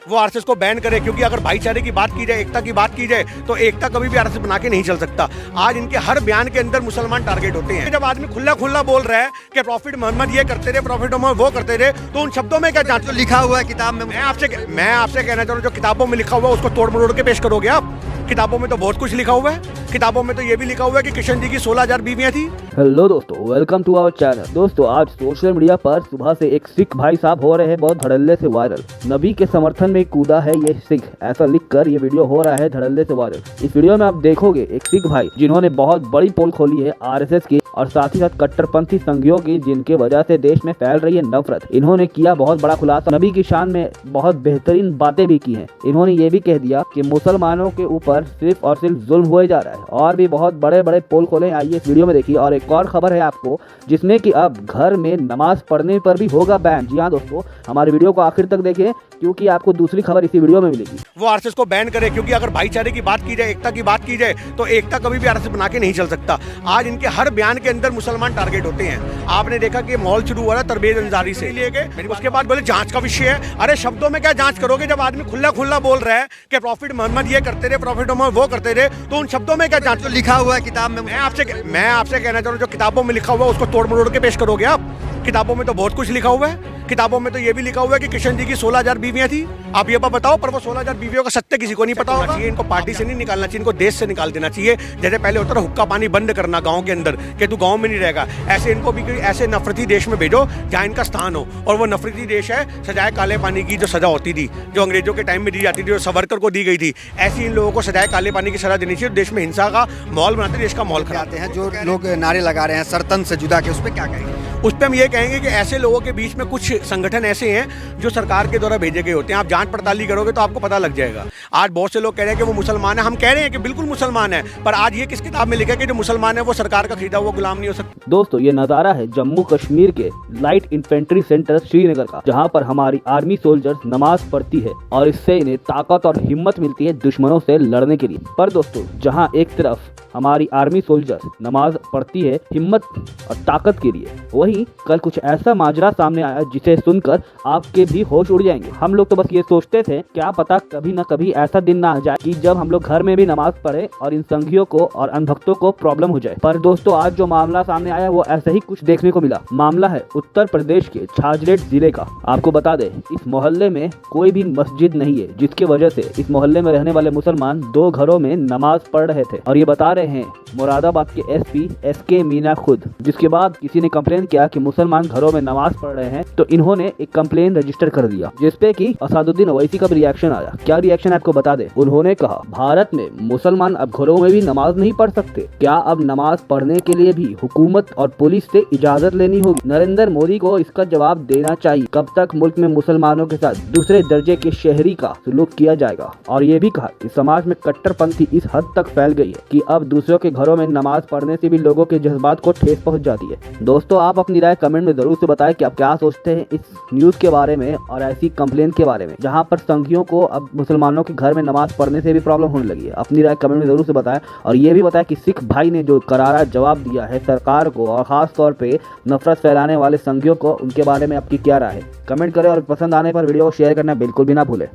वो आरएसएस को बैन करे, क्योंकि अगर भाईचारे की बात की जाए, एकता की बात की जाए, तो एकता कभी भी आरएसएस बना के नहीं चल सकता। आज इनके हर बयान के अंदर मुसलमान टारगेट होते हैं। जब आदमी खुला खुला बोल रहा है कि प्रॉफिट मोहम्मद ये करते रहे, प्रॉफिट मोहम्मद वो करते रहे, तो उन शब्दों में क्या जांच? जो लिखा हुआ है किताब में, मैं आपसे कहना चाह रहा हूँ, जो किताबों में लिखा हुआ है उसको तोड़ मरोड़ के पेश करोगे आप? किताबों में तो बहुत कुछ लिखा हुआ है। किताबों में तो ये भी लिखा हुआ है कि किशन जी की 16,000 बीवियां थी। हेलो दोस्तों, वेलकम टू आवर चैनल। दोस्तों, आज सोशल मीडिया पर सुबह से एक सिख भाई साहब हो रहे हैं बहुत धड़ल्ले से वायरल। नबी के समर्थन में कूदा है ये सिख, ऐसा लिखकर ये वीडियो हो रहा है धड़ल्ले से वायरल। इस वीडियो में आप देखोगे एक सिख भाई जिन्होंने बहुत बड़ी पोल खोली है आरएसएस की और साथ ही साथ कट्टरपंथी संघियों की, जिनके वजह से देश में फैल रही है नफरत। इन्होंने किया बहुत बड़ा खुलासा, नबी की शान में बहुत बेहतरीन बातें भी की हैं। इन्होंने ये भी कह दिया कि मुसलमानों के ऊपर सिर्फ और सिर्फ जुल्म हुए जा रहा है, और भी बहुत बड़े बड़े पोल खोले। आइए इस वीडियो में देखिए। और एक और खबर है आपको, जिसमें कि अब घर में नमाज पढ़ने पर भी होगा बैन। जी हाँ दोस्तों, हमारे वीडियो को आखिर तक देखिए, क्योंकि आपको दूसरी खबर इसी वीडियो में मिलेगी। वो आरएसएस को बैन करे, क्योंकि अगर भाईचारे की बात की जाए, एकता की बात की जाए, तो एकता कभी भी आरएसएस बना के नहीं चल सकता। आज इनके हर बयान के अंदर मुसलमान टारगेट होते हैं। आपने देखा कि माहौल शुरू हुआ था तरबेज अंसारी से लेके, उसके बाद बोले जांच का विषय है। अरे शब्दों में क्या जांच करोगे? जब आदमी खुला खुला बोल रहा है कि प्रॉफिट मोहम्मद ये करते रहे, प्रॉफिट मोहम्मद वो करते रहे, तो उन शब्दों में क्या जांच? जो लिखा हुआ है किताब में, मैं आपसे कहना चाह रहा हूँ, जो किताबों में लिखा हुआ है उसको तोड़ मरोड़ के पेश करोगे आप? किताबों में तो बहुत कुछ लिखा हुआ है। किताबों में तो ये भी लिखा हुआ है कि किशन जी की 16,000 बीवियां थी। आप ये बताओ, पर वो 16,000 बीवियों का सत्य किसी को नहीं पता होगा। इनको पार्टी से नहीं निकालना चाहिए, इनको देश से निकाल देना चाहिए। जैसे पहले होता था हुक्का पानी बंद करना गांव के अंदर कि तू गांव में नहीं रहेगा, ऐसे इनको भी ऐसे नफरती देश में भेजो जहाँ इनका स्थान हो। और वो नफरती देश है सजाए काले पानी की जो सजा होती थी, जो अंग्रेजों के टाइम में दी जाती थी, जो सवरकर को दी गई थी, ऐसी इन लोगों को सजाए काले पानी की सजा देनी चाहिए। देश में हिंसा का माहौल बनाते, देश का माहौल आते हैं जो लोग नारे लगा रहे हैं सरतन से जुदा के, उस पर क्या कहेंगे? उस पर हम ये कहेंगे कि ऐसे लोगों के बीच में कुछ संगठन ऐसे हैं जो सरकार के द्वारा भेजे गए होते हैं। आप जांच पड़ताल करोगे तो आपको पता लग जाएगा। आज बहुत से लोग कह रहे हैं कि वो मुसलमान है, हम कह रहे हैं कि बिल्कुल मुसलमान है, पर आज ये किस किताब में लिखा है कि जो मुसलमान है वो सरकार का खरीदा हुआ गुलाम नहीं हो सकता? दोस्तों, ये नजारा है जम्मू कश्मीर के लाइट इन्फेंट्री सेंटर श्रीनगर का, जहाँ पर हमारी आर्मी सोल्जर्स नमाज पढ़ती है और इससे इन्हें ताकत और हिम्मत मिलती है दुश्मनों से लड़ने के लिए। पर दोस्तों, जहाँ एक तरफ हमारी आर्मी सोल्जर नमाज पढ़ती है हिम्मत और ताकत के लिए, वहीं कल कुछ ऐसा माजरा सामने आया जिसे सुनकर आपके भी होश उड़ जाएंगे। हम लोग तो बस ये सोचते थे, क्या पता कभी न कभी ऐसा दिन ना आ जाए कि जब हम लोग घर में भी नमाज पढ़े और इन संघियों को और अनभक्तों को प्रॉब्लम हो जाए। पर दोस्तों, आज जो मामला सामने आया वो ऐसा ही कुछ देखने को मिला। मामला है उत्तर प्रदेश के छाछलेट जिले का। आपको बता दें, इस मोहल्ले में कोई भी मस्जिद नहीं है, जिसकी वजह से इस मोहल्ले में रहने वाले मुसलमान 2 घरों में नमाज पढ़ रहे थे। और ये बता रहे हैं मुरादाबाद के एसपी SK मीना खुद। जिसके बाद किसी ने कंप्लेन किया कि मुसलमान घरों में नमाज पढ़ रहे हैं, तो इन्होंने एक कंप्लेन रजिस्टर कर दिया, जिसपे कि असादुद्दीन ओवैसी का भी रिएक्शन आया। क्या रिएक्शन आपको बता दे। उन्होंने कहा, भारत में मुसलमान अब घरों में भी नमाज नहीं पढ़ सकते। क्या अब नमाज पढ़ने के लिए भी हुकूमत और पुलिस से इजाजत लेनी होगी? नरेंद्र मोदी को इसका जवाब देना चाहिए। कब तक मुल्क में मुसलमानों के साथ दूसरे दर्जे के शहरी का सलूक किया जाएगा? और ये भी कहा कि समाज में कट्टरपंथी इस हद तक फैल गई है कि अब दूसरों के घरों में नमाज पढ़ने से भी लोगों के जज्बात को ठेस पहुंच जाती है। दोस्तों, आप अपनी राय कमेंट में जरूर से बताएं कि आप क्या सोचते हैं इस न्यूज के बारे में और ऐसी कंप्लेन के बारे में, जहां पर संघियों को अब मुसलमानों के घर में नमाज पढ़ने से भी प्रॉब्लम होने लगी है। अपनी राय कमेंट में जरूर से बताएं। और ये भी बताएं कि सिख भाई ने जो करारा जवाब दिया है सरकार को और खास तौर पे नफरत फैलाने वाले संघियों को, उनके बारे में आपकी क्या राय है? कमेंट करें और पसंद आने पर वीडियो को शेयर करना बिल्कुल भी ना भूलें।